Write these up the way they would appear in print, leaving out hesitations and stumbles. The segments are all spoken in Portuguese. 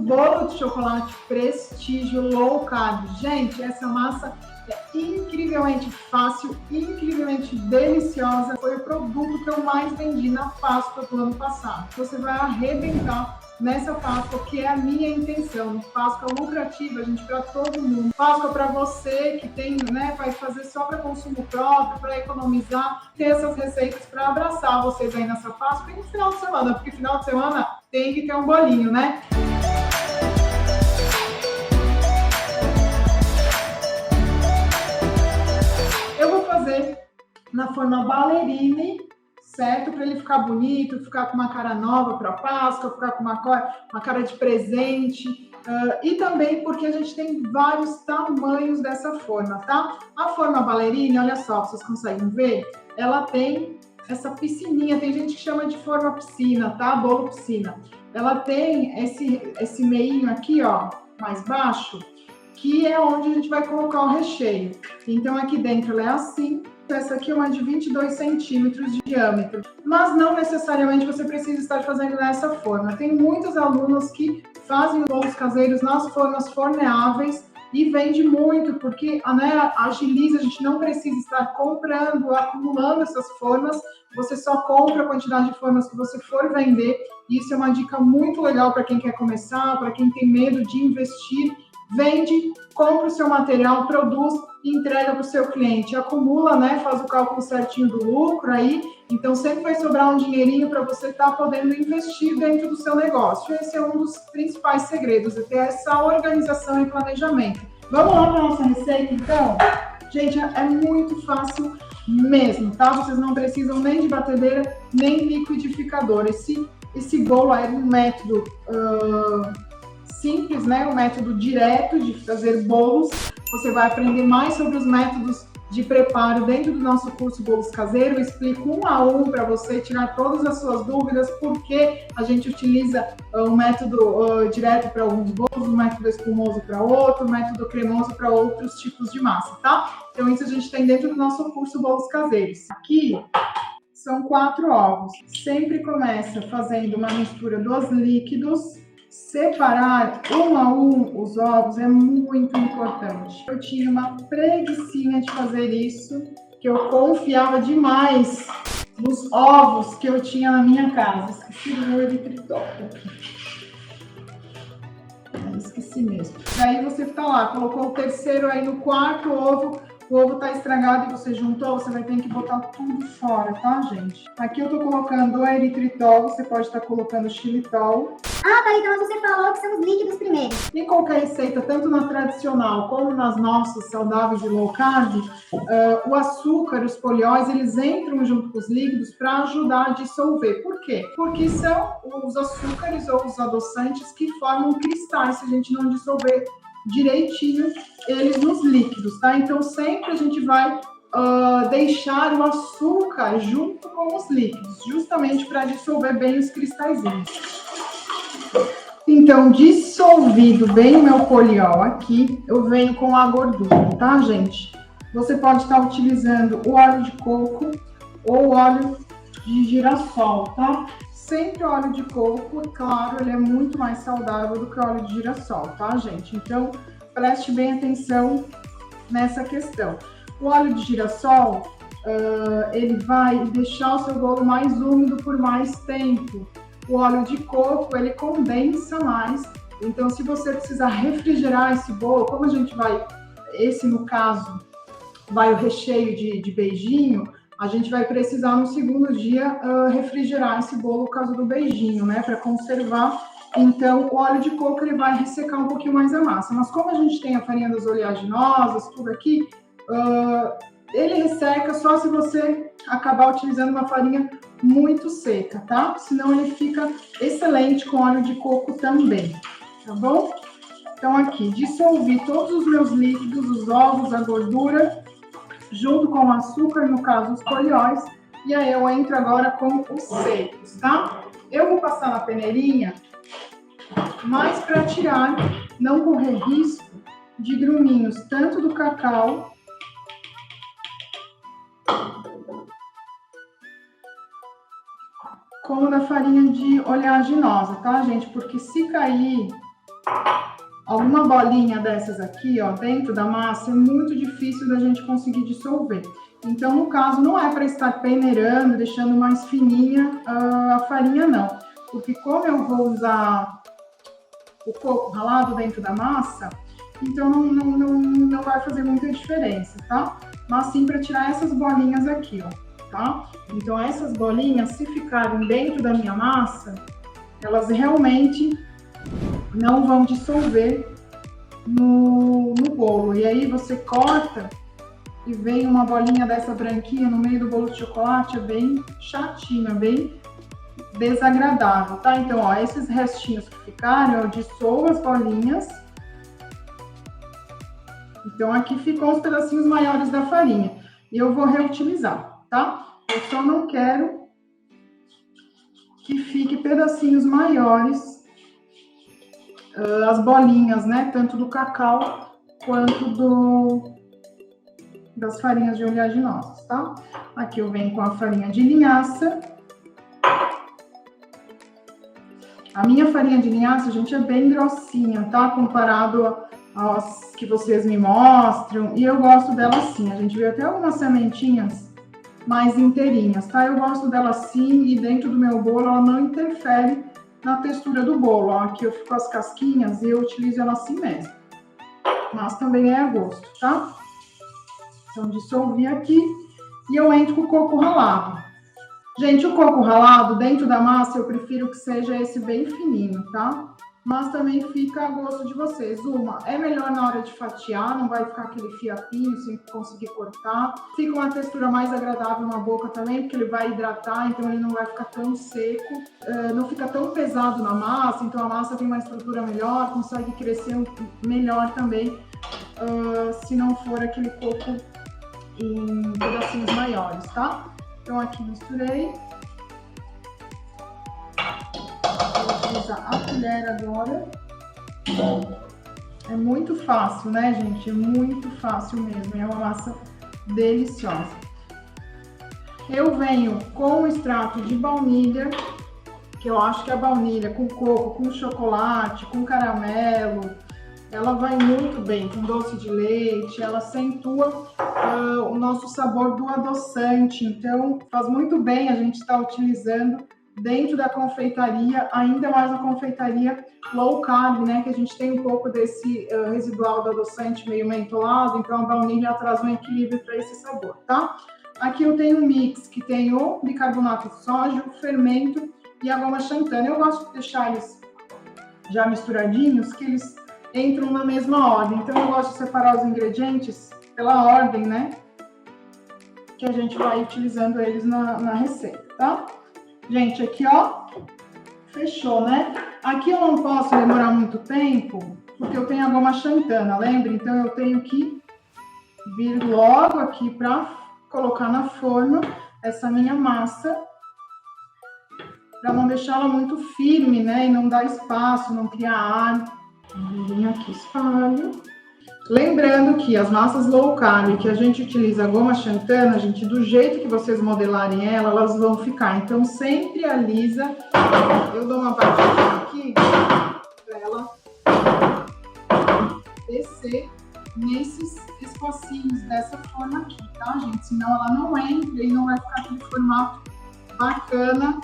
bolo de chocolate prestígio low carb. Gente, essa massa é incrivelmente fácil, incrivelmente deliciosa. Foi o produto que eu mais vendi na Páscoa do ano passado. Você vai arrebentar nessa Páscoa, que é a minha intenção. Páscoa lucrativa, gente, para todo mundo. Páscoa para você que tem, né, vai fazer só para consumo próprio, para economizar, ter essas receitas para abraçar vocês aí nessa Páscoa e no final de semana, porque final de semana tem que ter um bolinho, né? Eu vou fazer na forma ballerine, certo? Para ele ficar bonito, ficar com uma cara nova para Páscoa, ficar com uma cara de presente. E também porque a gente tem vários tamanhos dessa forma, tá? A forma ballerina, olha só, vocês conseguem ver? Ela tem essa piscininha, tem gente que chama de forma piscina, tá? Bolo piscina. Ela tem esse meinho aqui, ó, mais baixo, que é onde a gente vai colocar o recheio. Então, aqui dentro ela é assim. Essa aqui é uma de 22 centímetros de diâmetro. Mas não necessariamente você precisa estar fazendo dessa forma. Tem muitos alunos que fazem bolos caseiros nas formas forneáveis e vende muito, porque, né, agiliza, a gente não precisa estar comprando, acumulando essas formas. Você só compra a quantidade de formas que você for vender. Isso é uma dica muito legal para quem quer começar, para quem tem medo de investir. Vende, compra o seu material, produz e entrega para o seu cliente. Acumula, né? Faz o cálculo certinho do lucro aí. Então, sempre vai sobrar um dinheirinho para você estar podendo investir dentro do seu negócio. Esse é um dos principais segredos, é ter essa organização e planejamento. Vamos lá para a nossa receita, então? Gente, é muito fácil mesmo, tá? Vocês não precisam nem de batedeira, nem liquidificador. Esse bolo é um método simples, né? O método direto de fazer bolos. Você vai aprender mais sobre os métodos de preparo dentro do nosso curso Bolos Caseiro. Eu explico um a um para você tirar todas as suas dúvidas, porque a gente utiliza um método direto para alguns bolos, um método espumoso para outro, um método cremoso para outros tipos de massa, tá? Então isso a gente tem dentro do nosso curso Bolos Caseiros. Aqui são 4 ovos. Sempre começa fazendo uma mistura dos líquidos. Separar um a um os ovos é muito importante. Eu tinha uma preguicinha de fazer isso, que eu confiava demais nos ovos que eu tinha na minha casa. Esqueci o meu eritritol aqui. Esqueci mesmo. Daí você tá lá, colocou o terceiro aí no quarto ovo, o ovo tá estragado e você juntou, você vai ter que botar tudo fora, tá, gente? Aqui eu tô colocando o eritritol, você pode estar colocando xilitol. Ah, Thalita, mas você falou que são os líquidos primeiro. Em qualquer receita, tanto na tradicional como nas nossas saudáveis de low carb, o açúcar, os polióis, eles entram junto com os líquidos para ajudar a dissolver. Por quê? Porque são os açúcares ou os adoçantes que formam cristais se a gente não dissolver direitinho eles nos líquidos, tá? Então, sempre a gente vai deixar o açúcar junto com os líquidos, justamente para dissolver bem os cristalzinhos. Então, dissolvido bem o meu poliol aqui, eu venho com a gordura, tá, gente? Você pode estar utilizando o óleo de coco ou o óleo de girassol, tá? Sempre o óleo de coco, claro, ele é muito mais saudável do que o óleo de girassol, tá, gente? Então, preste bem atenção nessa questão. O óleo de girassol, ele vai deixar o seu bolo mais úmido por mais tempo. O óleo de coco, ele condensa mais. Então, se você precisar refrigerar esse bolo, como a gente vai, esse no caso, vai o recheio de beijinho, a gente vai precisar no segundo dia refrigerar esse bolo por causa do beijinho, né? Para conservar. Então, o óleo de coco, ele vai ressecar um pouquinho mais a massa. Mas como a gente tem a farinha das oleaginosas, tudo aqui, ele resseca só se você acabar utilizando uma farinha muito seca, tá? Senão ele fica excelente com óleo de coco também, tá bom? Então aqui, dissolvi todos os meus líquidos, os ovos, a gordura, junto com o açúcar, no caso os polióis, e aí eu entro agora com os secos, tá? Eu vou passar na peneirinha, mas para tirar, não correr risco de gruminhos, tanto do cacau como da farinha de oleaginosa, tá, gente? Porque se cair, alguma bolinha dessas aqui, ó, dentro da massa, é muito difícil da gente conseguir dissolver. Então, no caso, não é para estar peneirando, deixando mais fininha a farinha, não. Porque como eu vou usar o coco ralado dentro da massa, então não vai fazer muita diferença, tá? Mas sim para tirar essas bolinhas aqui, ó, tá? Então, essas bolinhas, se ficarem dentro da minha massa, elas realmente não vão dissolver no bolo. E aí você corta e vem uma bolinha dessa branquinha no meio do bolo de chocolate, é bem chatinha, bem desagradável, tá? Então, ó, esses restinhos que ficaram, eu dissolvo as bolinhas. Então, aqui ficam os pedacinhos maiores da farinha. E eu vou reutilizar, tá? Eu só não quero que fique pedacinhos maiores, as bolinhas, né? Tanto do cacau quanto das farinhas de oleaginosas, tá? Aqui eu venho com a farinha de linhaça. A minha farinha de linhaça, gente, é bem grossinha, tá? Comparado às que vocês me mostram. E eu gosto dela assim. A gente vê até algumas sementinhas mais inteirinhas, tá? Eu gosto dela assim e dentro do meu bolo ela não interfere na textura do bolo. Ó, aqui eu fico com as casquinhas e eu utilizo ela assim mesmo. Mas também é a gosto, tá? Então, dissolvi aqui e eu entro com o coco ralado. Gente, o coco ralado dentro da massa eu prefiro que seja esse bem fininho, tá? Mas também fica a gosto de vocês. É melhor na hora de fatiar, não vai ficar aquele fiapinho sem conseguir cortar. Fica uma textura mais agradável na boca também, porque ele vai hidratar, então ele não vai ficar tão seco. Não fica tão pesado na massa, então a massa tem uma estrutura melhor, consegue crescer melhor também, se não for aquele coco em pedacinhos maiores, tá? Então, aqui misturei. Vou utilizar a colher agora. É muito fácil, né, gente? É muito fácil mesmo. É uma massa deliciosa. Eu venho com o extrato de baunilha, que eu acho que a baunilha com coco, com chocolate, com caramelo, ela vai muito bem com doce de leite, ela acentua o nosso sabor do adoçante, então faz muito bem a gente estar utilizando dentro da confeitaria, ainda mais a confeitaria low carb, né, que a gente tem um pouco desse residual do adoçante meio mentolado, então a baunilha traz um equilíbrio para esse sabor, tá? Aqui eu tenho um mix que tem o bicarbonato de sódio, o fermento e a goma xantana. Eu gosto de deixar eles já misturadinhos, que eles entram na mesma ordem. Então, eu gosto de separar os ingredientes pela ordem, né? Que a gente vai utilizando eles na receita, tá? Gente, aqui, ó, fechou, né? Aqui eu não posso demorar muito tempo, porque eu tenho a goma xantana, lembra? Então, eu tenho que vir logo aqui para colocar na forma essa minha massa, para não deixá-la muito firme, né? E não dar espaço, não criar ar. Vem aqui, espalho. Lembrando que as massas low carb que a gente utiliza a goma xantana, gente, do jeito que vocês modelarem ela, elas vão ficar. Então, sempre alisa. Eu dou uma batidinha aqui para ela descer nesses espacinhos dessa forma aqui, tá, gente? Senão ela não entra e não vai ficar aquele formato bacana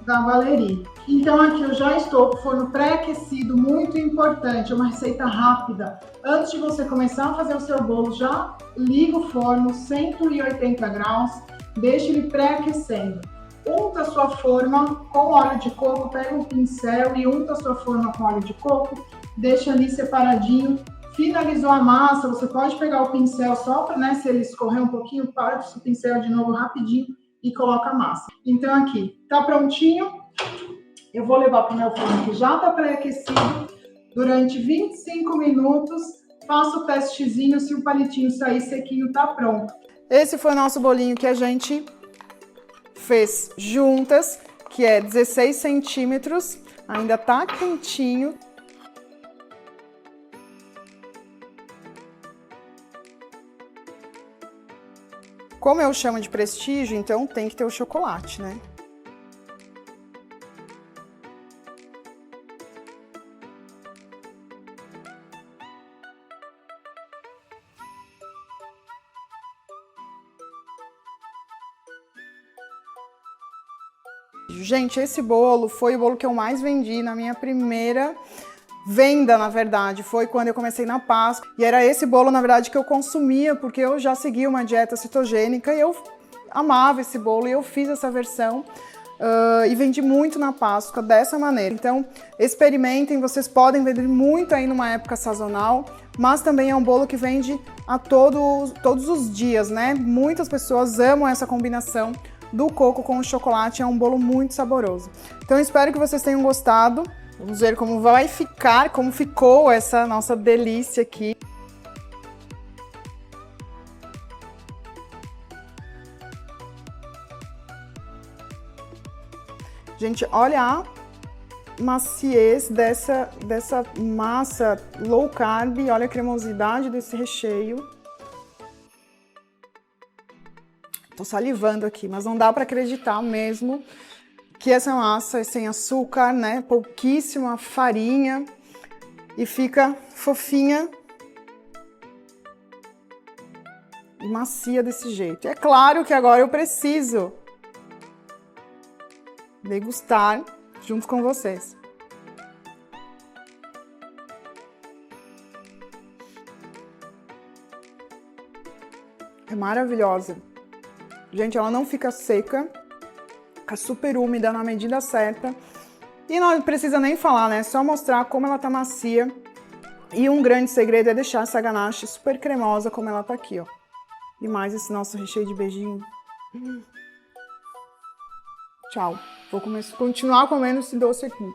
da Valerie. Então, aqui eu já estou com o forno pré-aquecido, muito importante, é uma receita rápida. Antes de você começar a fazer o seu bolo, já liga o forno 180 graus, deixa ele pré-aquecendo. Unta a sua forma com óleo de coco, pega um pincel e unta a sua forma com óleo de coco, deixa ali separadinho. Finalizou a massa, você pode pegar o pincel só para, né, se ele escorrer um pouquinho, parte o pincel de novo rapidinho e coloca a massa. Então, aqui, tá prontinho. Eu vou levar para o meu forno que já tá pré-aquecido. Durante 25 minutos, faço o testezinho. Se o palitinho sair sequinho, tá pronto. Esse foi o nosso bolinho que a gente fez juntas, que é 16 centímetros. Ainda tá quentinho. Como eu chamo de prestígio, então tem que ter o chocolate, né? Gente, esse bolo foi o bolo que eu mais vendi na minha primeira venda, na verdade. Foi quando eu comecei na Páscoa. E era esse bolo, na verdade, que eu consumia, porque eu já seguia uma dieta cetogênica e eu amava esse bolo e eu fiz essa versão. E vendi muito na Páscoa dessa maneira. Então, experimentem, vocês podem vender muito aí numa época sazonal, mas também é um bolo que vende a todos os dias, né? Muitas pessoas amam essa combinação do coco com o chocolate, é um bolo muito saboroso. Então, eu espero que vocês tenham gostado. Vamos ver como vai ficar, como ficou essa nossa delícia aqui. Gente, olha a maciez dessa massa low carb, olha a cremosidade desse recheio. Tô salivando aqui, mas não dá para acreditar mesmo que essa massa é sem açúcar, né? Pouquíssima farinha e fica fofinha e macia desse jeito. E é claro que agora eu preciso degustar junto com vocês. É maravilhosa. Gente, ela não fica seca, fica super úmida na medida certa. E não precisa nem falar, né? É só mostrar como ela tá macia. E um grande segredo é deixar essa ganache super cremosa como ela tá aqui, ó. E mais esse nosso recheio de beijinho. Tchau. Vou continuar comendo esse doce aqui.